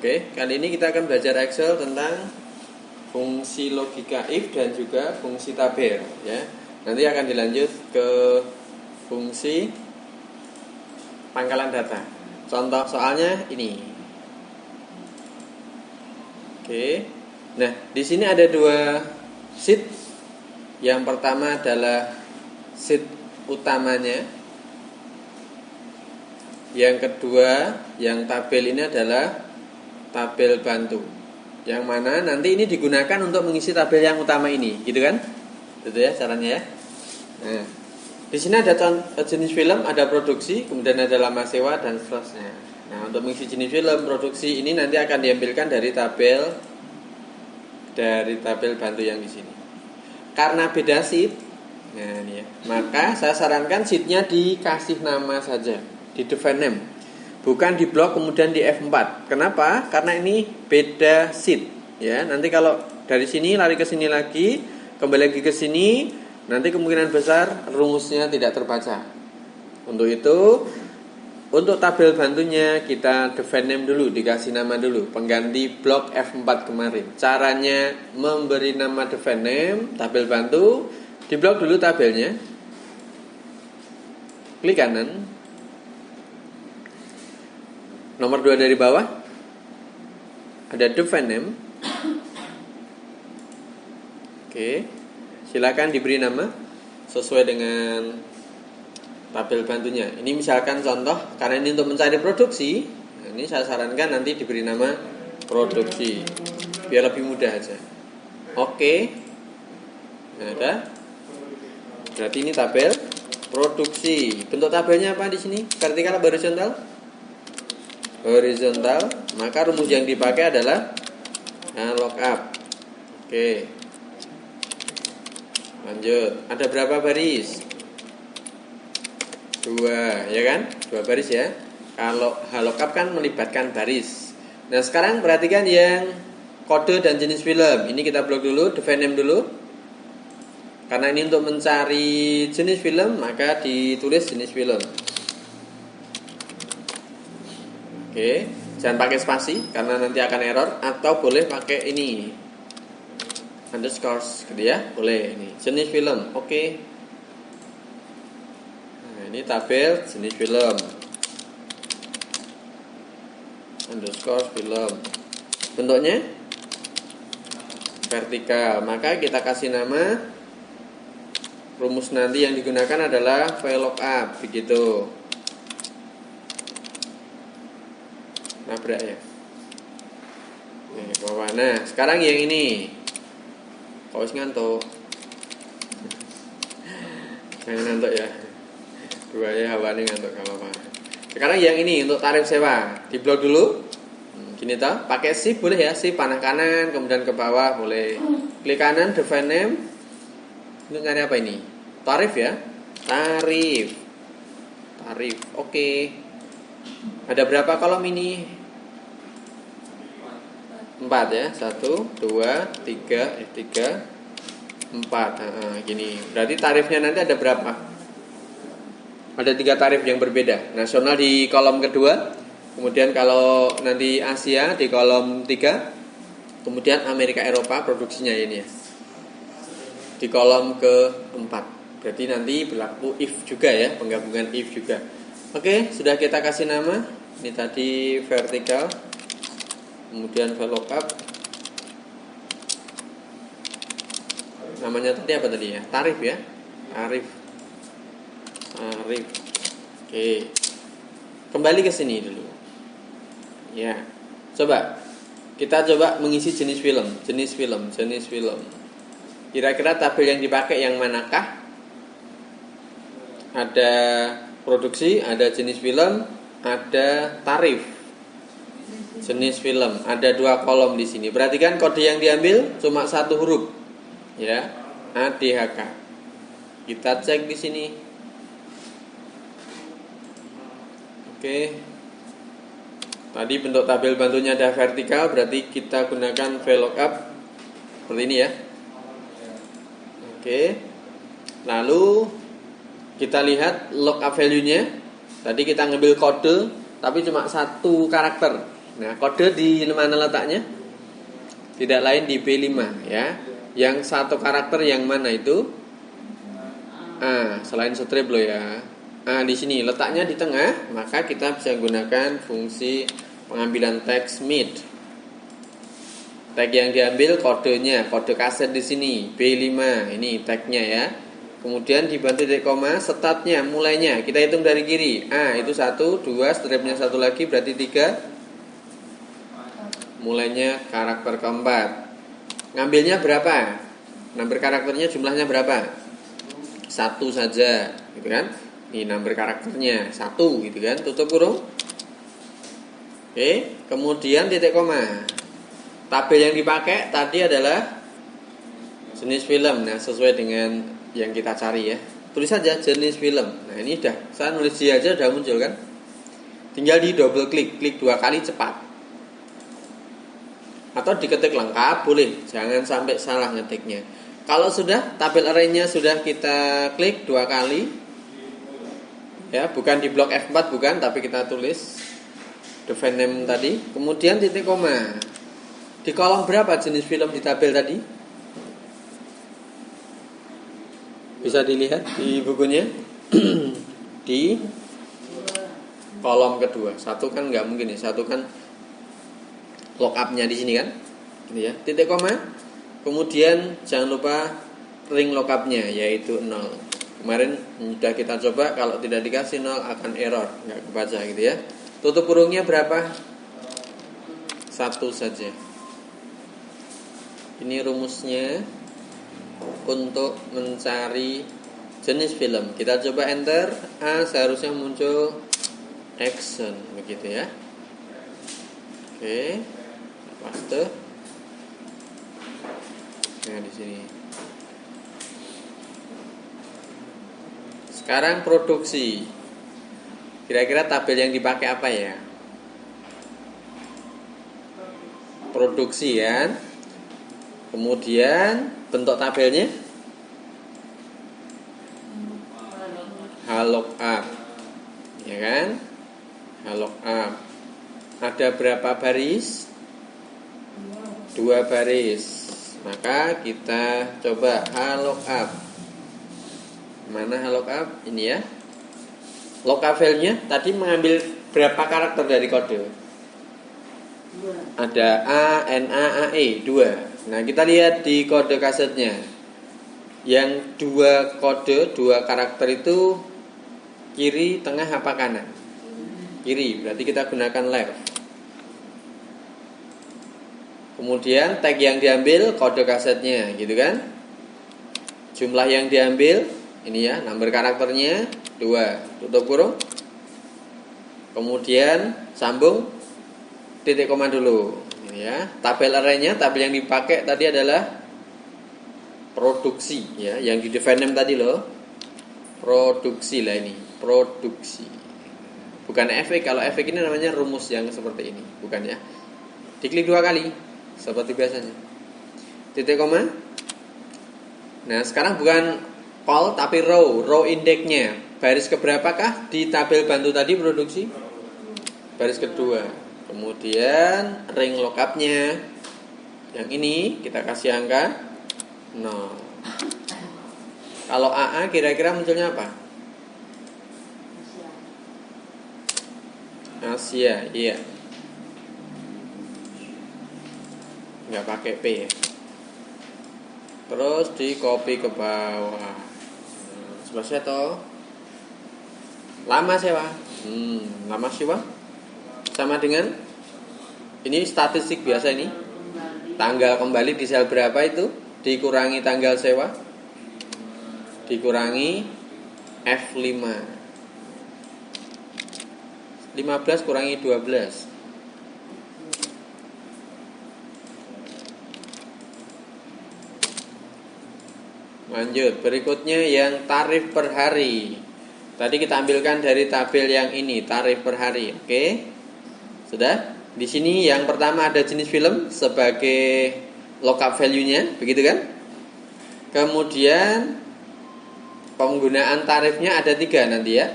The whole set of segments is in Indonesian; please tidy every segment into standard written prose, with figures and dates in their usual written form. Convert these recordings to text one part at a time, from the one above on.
Oke, kali ini kita akan belajar Excel tentang fungsi logika if dan juga fungsi tabel ya. Nanti akan dilanjut ke fungsi pangkalan data. Contoh soalnya ini. Oke. Nah, di sini ada dua sheet. Yang pertama adalah sheet utamanya. Yang kedua, yang tabel ini adalah tabel bantu. Yang mana nanti ini digunakan untuk mengisi tabel yang utama ini, gitu kan? Itu ya caranya ya. Nah, di sini ada jenis film, ada produksi, kemudian ada lama sewa dan seterusnya. Nah, untuk mengisi jenis film, produksi ini nanti akan diambilkan dari tabel bantu yang di sini. Karena beda sheet, nah ini ya, maka saya sarankan sheetnya dikasih nama saja. Di define name, bukan di blok kemudian di F4. Kenapa? Karena ini beda sheet ya. Nanti kalau dari sini lari ke sini lagi, kembali lagi ke sini, nanti kemungkinan besar rumusnya tidak terbaca. Untuk itu, untuk tabel bantunya kita define name dulu, dikasih nama dulu, pengganti blok F4 kemarin. Caranya memberi nama define name tabel bantu, di blok dulu tabelnya, klik kanan, nomor 2 dari bawah ada define name. Oke, silakan diberi nama sesuai dengan tabel bantunya. Ini misalkan contoh, karena ini untuk mencari produksi, nah ini saya sarankan nanti diberi nama produksi biar lebih mudah aja. Oke, nah ada. Berarti ini tabel produksi. Bentuk tabelnya apa di sini? Vertikal atau horizontal? Horizontal, maka rumus yang dipakai adalah lookup. Oke, lanjut. Ada berapa baris? 2, ya kan? 2 baris ya. Kalau lookup kan melibatkan baris. Nah, sekarang perhatikan yang kode dan jenis film. Ini kita blok dulu, define name dulu. Karena ini untuk mencari jenis film, maka ditulis jenis film. Oke, jangan pakai spasi karena nanti akan error, atau boleh pakai ini underscore gitu ya, boleh ini jenis film. Oke. Nah, ini tabel jenis film underscore film, bentuknya vertikal, maka kita kasih nama, rumus nanti yang digunakan adalah VLOOKUP begitu. Nabrak ya. Bawah. Nah, sekarang yang ini. Kok wis ngantuk? Jangan ngantuk ya. Dua ya hawane ngantuk gak apa-apa. Sekarang yang ini untuk tarif sewa. Di blok dulu. Gini toh, pakai shift boleh ya, shift panah kanan kemudian ke bawah boleh. Klik kanan define name. Ini nyari apa ini? Tarif ya. Tarif. Oke. Ada berapa kolom ini? 4 ya. 1, 2, 3, 4. Gini. Berarti tarifnya nanti ada berapa? Ada 3 tarif yang berbeda. Nasional di kolom kedua. Kemudian kalau nanti Asia di kolom 3. Kemudian Amerika Eropa produksinya ini ya, di kolom ke-4. Berarti nanti berlaku if juga ya, penggabungan if juga. Oke, sudah kita kasih nama. Ini tadi vertikal, kemudian VLOOKUP. Namanya tadi apa tadi ya? Tarif ya. Tarif. Oke. Kembali ke sini dulu. Ya. Kita coba mengisi jenis film. Kira-kira tabel yang dipakai yang manakah? Ada produksi, ada jenis film, ada tarif. Jenis film, ada 2 kolom di sini. Perhatikan kode yang diambil cuma 1 huruf. Ya, ADHK. Kita cek di sini. Oke. Tadi bentuk tabel bantunya ada vertikal, berarti kita gunakan VLOOKUP seperti ini ya. Oke. Lalu kita lihat lookup value-nya. Tadi kita ngambil kode tapi cuma 1 karakter. Nah, kode di mana letaknya? Tidak lain di B5 ya. Yang satu karakter yang mana itu? Selain strip loh ya. Di sini letaknya di tengah, maka kita bisa gunakan fungsi pengambilan teks mid. Tag yang diambil kodenya, kode kaset di sini B5, ini tagnya ya. Kemudian dibantu titik koma, startnya, mulainya kita hitung dari kiri. Itu 1, 2, stripnya satu lagi berarti 3. Mulainya karakter keempat. Ngambilnya berapa? Number karakternya jumlahnya berapa? 1 saja, gitu kan? Ini number karakternya 1, gitu kan? Tutup kurung. Oke, kemudian titik koma. Tabel yang dipakai tadi adalah jenis film. Nah, sesuai dengan yang kita cari ya. Tulis saja jenis film. Nah, ini udah. Saya nulis J aja udah muncul kan? Tinggal di double klik 2 kali cepat. Atau diketik lengkap boleh. Jangan sampai salah ngetiknya. Kalau sudah tabel array-nya sudah kita klik 2 kali. Ya, bukan di blok F4 bukan, tapi kita tulis define name tadi. Kemudian titik koma. Di kolom berapa jenis film di tabel tadi? Bisa dilihat di bukunya. Di kolom kedua. 1 kan nggak mungkin ya. 1 kan lookup-nya di sini kan. Gitu ya. Titik koma. Kemudian jangan lupa ring lookup-nya yaitu 0. Kemarin sudah kita coba, kalau tidak dikasih 0 akan error, nggak kebaca gitu ya. Tutup kurungnya berapa? 1 saja. Ini rumusnya untuk mencari jenis film. Kita coba enter. Seharusnya muncul action begitu ya. Oke. Paste. Nah, di sini. Sekarang produksi. Kira-kira tabel yang dipakai apa ya? Produksi kan? Kemudian bentuk tabelnya lookup, ya kan? Lookup. Ada berapa baris? 2 baris. Maka kita coba lookup. Mana lookup? Ini ya. Lookup file-nya tadi mengambil berapa karakter dari kode? Ada A, N, A, E 2. Nah, kita lihat di kode kasetnya. Yang 2 kode, 2 karakter itu kiri, tengah, apa kanan? Kiri, berarti kita gunakan left. Kemudian tag yang diambil kode kasetnya, gitu kan? Jumlah yang diambil, ini ya, number karakternya 2. Tutup kurung. Kemudian sambung titik koma dulu. Ya, tabel array-nya, tabel yang dipakai tadi adalah produksi ya, yang di define name tadi loh. Produksi lah ini, produksi. Bukan efek, kalau efek ini namanya rumus yang seperti ini, bukan ya. Diklik 2 kali seperti biasanya. Titik koma. Nah, sekarang bukan call tapi row index-nya. Baris keberapakah di tabel bantu tadi produksi? Baris kedua. Kemudian ring lookup-nya yang ini kita kasih angka 0. Kalau AA kira-kira munculnya apa? Asia, iya. Nggak pakai P ya. Terus di copy ke bawah. Selesai toh. Lama sewa. Lama sewa. Sama dengan ini statistik biasa ini. Tanggal kembali di sel berapa itu? Dikurangi tanggal sewa. Dikurangi F5. 15 kurangi 12. Lanjut, berikutnya yang tarif per hari. Tadi kita ambilkan dari tabel yang ini, tarif per hari. Oke. Sudah? Di sini yang pertama ada jenis film sebagai lookup value-nya, begitu kan? Kemudian penggunaan tarifnya ada 3 nanti ya.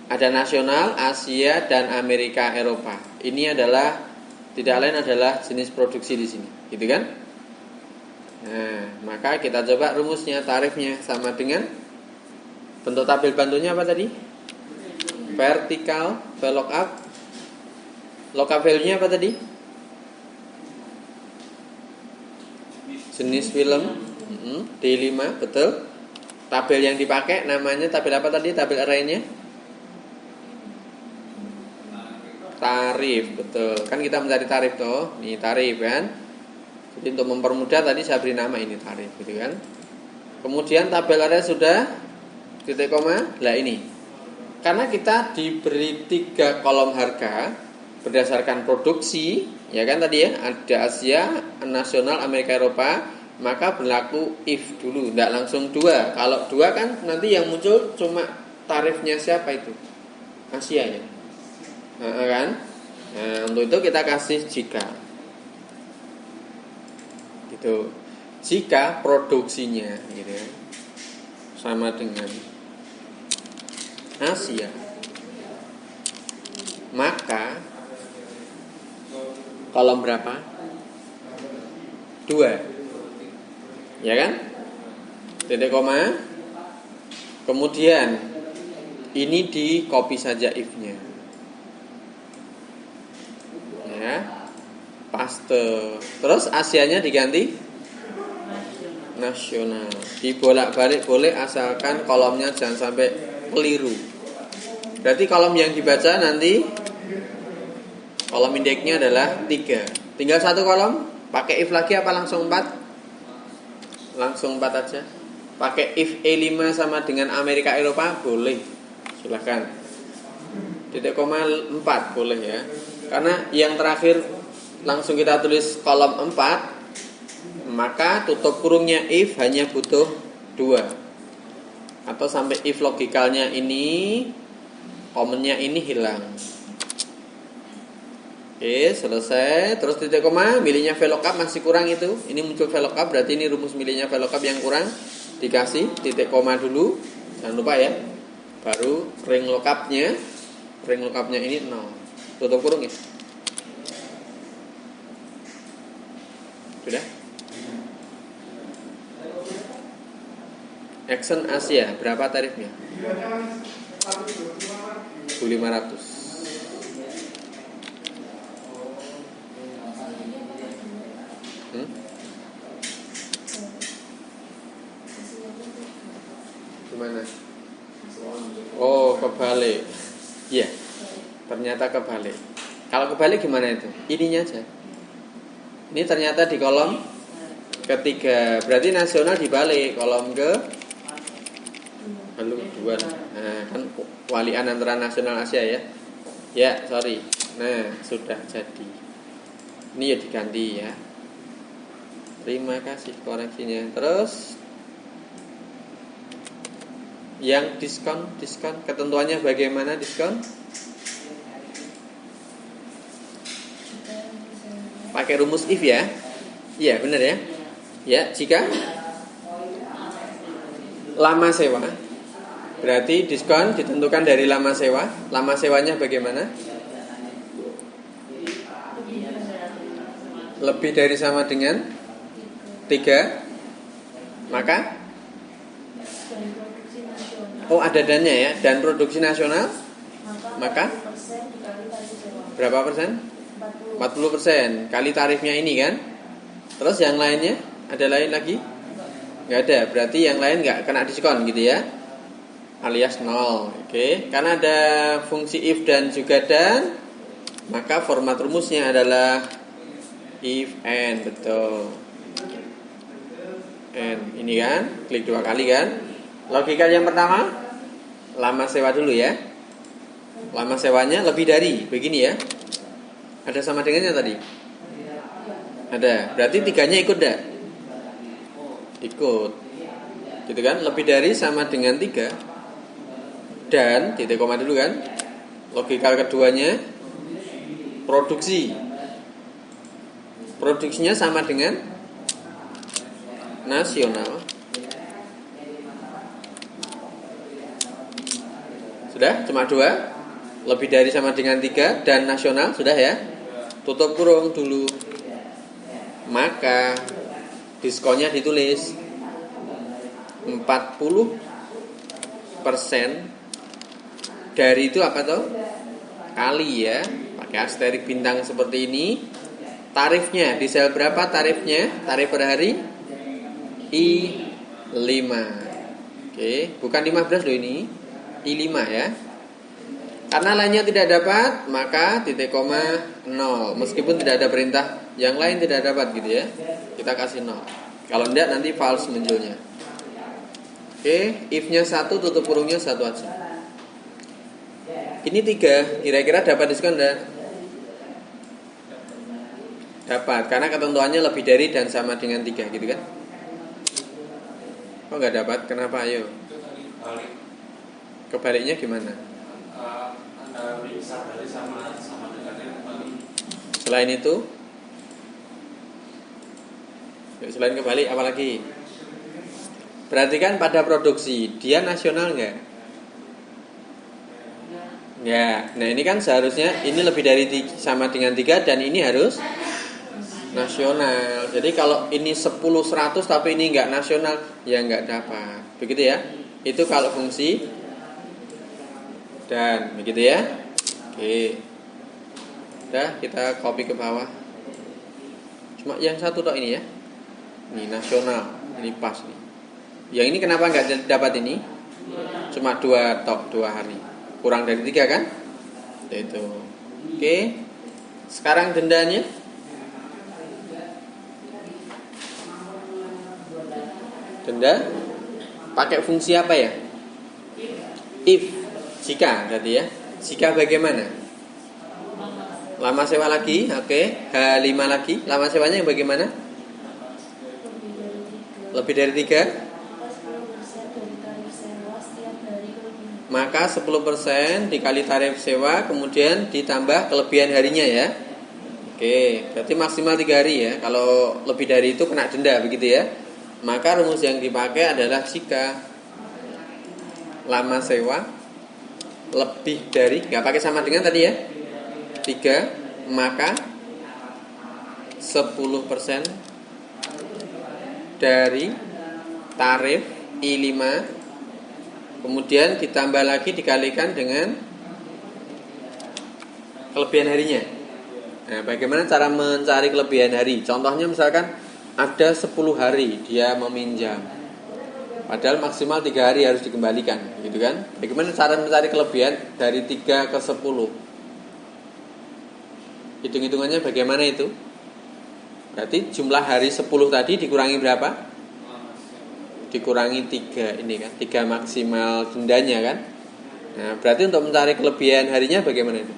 Ada nasional, Asia, dan Amerika Eropa. Ini adalah tidak lain adalah jenis produksi di sini, gitu kan? Nah, maka kita coba rumusnya, tarifnya sama dengan bentuk tabel bantunya apa tadi? Vertical VLOOKUP. Lookup value-nya apa tadi? Jenis film. D5, betul. Tabel yang dipakai namanya tabel apa tadi? Tabel array-nya? Tarif, betul. Kan kita mencari tarif toh. Nih tarif kan. Jadi untuk mempermudah tadi saya beri nama ini tarif, gitu kan. Kemudian tabel array sudah, titik koma. Lah ini. Karena kita diberi 3 kolom harga berdasarkan produksi, ya kan tadi ya, ada Asia, nasional, Amerika, Eropa, maka berlaku if dulu, tidak langsung 2. Kalau 2 kan nanti yang muncul cuma tarifnya siapa itu? Asia ya. Kan? Nah, untuk itu kita kasih jika. Gitu. Jika produksinya gitu ya, sama dengan Asia, maka kolom berapa? 2. Ya kan? Titik koma. Kemudian ini di copy saja if-nya. Paste. Terus Asianya diganti nasional. Dibolak-balik boleh asalkan kolomnya jangan sampai keliru. Berarti kolom yang dibaca nanti kolom indeksnya adalah 3. Tinggal 1 kolom. Pakai if lagi apa langsung 4? Langsung 4 aja. Pakai if E5 sama dengan Amerika Eropa boleh. Silakan. Titik koma 4 boleh ya. Karena yang terakhir langsung kita tulis kolom 4, maka tutup kurungnya if hanya butuh 2. Atau sampai if logikalnya ini, komennya ini hilang. Oke, selesai. Terus titik koma, milihnya VLOOKUP masih kurang itu. Ini muncul VLOOKUP, berarti ini rumus milihnya VLOOKUP yang kurang. Dikasih titik koma dulu. Jangan lupa ya. Baru ring lookupnya. Ring lookupnya ini 0. Tutup kurung ya. Sudah? Action Asia, berapa tarifnya? 1.500. Gimana? Oh, kebalik. Iya. Ternyata kebalik. Kalau kebalik gimana itu? Ininya aja. Ini ternyata di kolom ketiga. Berarti nasional dibalik kolom ke lalu 2. Nah, kan walian antara nasional Asia ya. Ya, sorry. Nah, sudah jadi. Ini ya diganti ya. Terima kasih koreksinya. Terus yang diskon ketentuannya bagaimana diskon? Pakai rumus if ya. Iya, benar ya. Ya, jika lama sewa, berarti diskon ditentukan dari lama sewa. Lama sewanya bagaimana? Lebih dari sama dengan 3. Maka ada dannya ya. Dan produksi nasional, maka berapa persen? 40% kali tarifnya ini kan. Terus yang lainnya, ada lain lagi? Nggak ada, berarti yang lain nggak kena diskon gitu ya, alias 0. Oke. Karena ada fungsi if dan juga dan, maka format rumusnya adalah if and. Betul. And ini kan, klik 2 kali kan. Logika yang pertama, lama sewa dulu ya. Lama sewanya lebih dari, begini ya. Ada sama dengannya tadi? Ada. Berarti 3-nya ikut enggak? Ikut. Gitu kan? Lebih dari sama dengan 3. Dan titik koma dulu kan? Logikal keduanya produksi. Produksinya sama dengan nasional. Sudah? Cuma 2. Lebih dari sama dengan 3 dan nasional sudah ya. tutup kurung dulu. Maka diskonnya ditulis 40% dari itu apa tuh? Kali ya, pakai asterik bintang seperti ini. Tarifnya di sel berapa tarifnya? Tarif per hari I5. Oke, bukan 15 loh ini. I5 ya. Karena lainnya tidak dapat, maka titik koma 0. Meskipun tidak ada perintah yang lain tidak dapat gitu ya. Kita kasih 0. Kalau tidak nanti false munculnya. Oke, if-nya 1, tutup kurungnya 1 aja. Ini 3, kira-kira dapat diskon enggak? Dapat, karena ketentuannya lebih dari dan sama dengan 3 gitu kan. Oh enggak dapat, kenapa? Ayo. Kebaliknya gimana? Selain itu, selain kebalik apalagi? Perhatikan pada produksi, dia nasional enggak? Ya, nah ini kan seharusnya ini lebih dari sama dengan 3 dan ini harus nasional. Jadi kalau ini 10-100 tapi ini enggak nasional, ya enggak dapat. Begitu ya? Itu kalau fungsi dan begitu ya. Oke. Udah, kita copy ke bawah. Cuma yang satu tok ini ya. Ini nasional, ini pas nih. Yang ini kenapa nggak dapat ini? Cuma 2 tok, 2 hari. Kurang dari 3 kan? Itu. Oke. Sekarang dendanya. Denda pakai fungsi apa ya? If. Jika berarti ya. Jika bagaimana? Lama sewa lagi, oke. H5 lagi. Lama sewanya yang bagaimana? Lebih dari 3. Maka 10% dikali tarif sewa, kemudian ditambah kelebihan harinya ya. Oke, berarti maksimal 3 hari ya. Kalau lebih dari itu kena denda begitu ya. Maka rumus yang dipakai adalah jika lama sewa lebih dari, nggak pakai sama dengan tadi ya, 3, maka 10% dari tarif I5 kemudian ditambah lagi dikalikan dengan kelebihan harinya. Nah, bagaimana cara mencari kelebihan hari? Contohnya misalkan ada 10 hari dia meminjam, padahal maksimal 3 hari harus dikembalikan, gitu kan? Bagaimana cara mencari kelebihan dari 3 ke 10? Hitung-hitungannya bagaimana itu? Berarti jumlah hari 10 tadi dikurangi berapa? Dikurangi 3 ini kan, 3 maksimal dendanya kan? Nah, berarti untuk mencari kelebihan harinya bagaimana itu?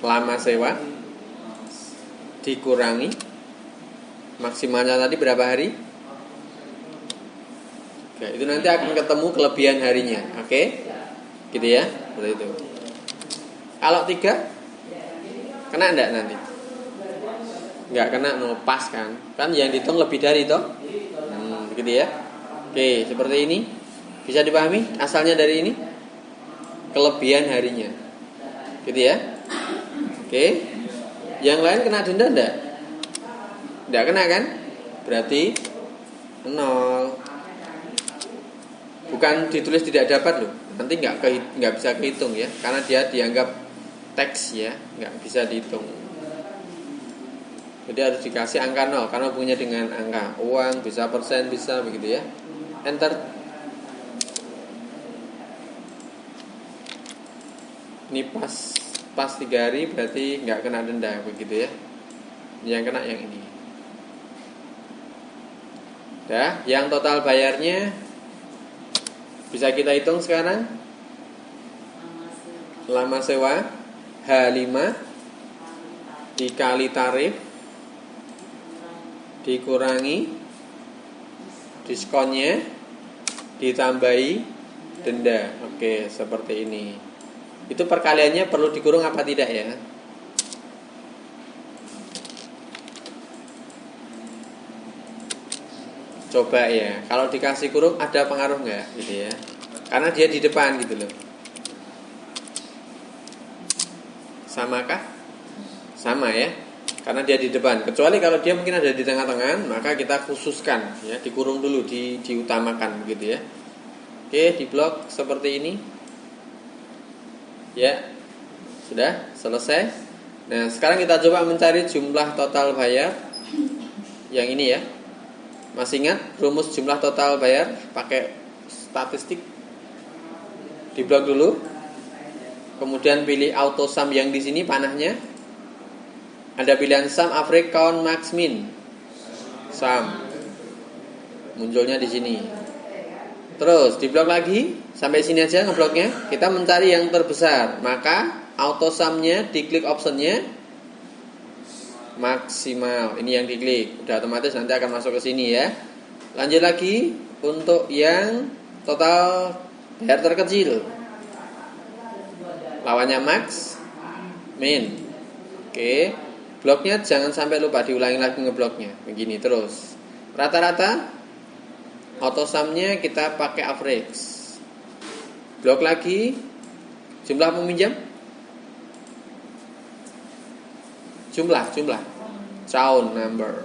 Lama sewa dikurangi maksimalnya tadi berapa hari? Oke, itu nanti akan ketemu kelebihan harinya. Oke? Gitu ya, seperti itu. Kalau 3 kena enggak nanti? Enggak kena, no, pas kan? Kan yang dihitung lebih dari itu. Begitu ya. Oke, seperti ini. Bisa dipahami asalnya dari ini? Kelebihan harinya. Gitu ya. Oke. Yang lain kena denda enggak? Enggak kena kan? Berarti 0. Bukan ditulis tidak dapat loh. Nanti enggak bisa kehitung ya, karena dia dianggap teks ya, enggak bisa dihitung. Jadi harus dikasih angka 0 karena hubungannya dengan angka. Uang bisa persen bisa begitu ya. Enter. Ini pas 3 hari berarti nggak kena denda begitu ya. Yang kena yang ini. Dah, yang total bayarnya bisa kita hitung sekarang. Lama sewa H5 dikali tarif dikurangi diskonnya ditambahi denda. Oke, seperti ini. Itu perkaliannya perlu dikurung apa tidak ya? Coba ya, kalau dikasih kurung ada pengaruh nggak gitu ya? Karena dia di depan gitu loh. Samakah? sama ya, karena dia di depan. Kecuali kalau dia mungkin ada di tengah-tengah, maka kita khususkan ya, dikurung dulu, diutamakan gitu ya. Oke, di blok seperti ini. Ya, sudah selesai. Nah, sekarang kita coba mencari jumlah total bayar yang ini ya. Masih ingat rumus jumlah total bayar pakai statistik? Di blok dulu. Kemudian pilih auto sum yang di sini panahnya. Ada pilihan sum, average, count, max, min. Sum. Munculnya di sini. Terus di blok lagi, sampai sini aja ngebloknya. Kita mencari yang terbesar, maka auto sum-nya diklik optionnya maksimal. Ini yang diklik, udah otomatis nanti akan masuk ke sini ya. Lanjut lagi untuk yang total bayar terkecil. Lawannya max, min. Oke, bloknya jangan sampai lupa, diulangi lagi ngebloknya. Begini terus. Rata-rata auto sum-nya kita pakai average. Blok lagi jumlah peminjam. Jumlah count number.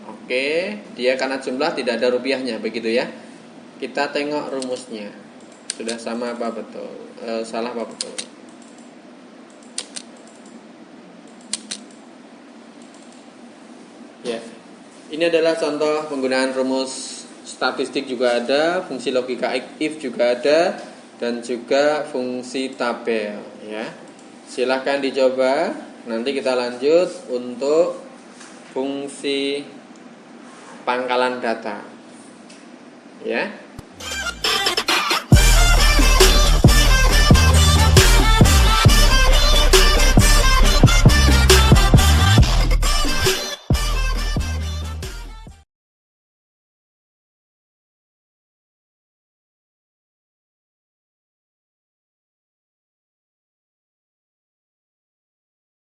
Oke, dia karena jumlah tidak ada rupiahnya, begitu ya. Kita tengok rumusnya. Sudah sama apa betul? Salah apa betul? Ya. Ini adalah contoh penggunaan rumus statistik juga ada, fungsi logika if juga ada, dan juga fungsi tabel ya. Silahkan dicoba. Nanti kita lanjut untuk fungsi pangkalan data. Ya.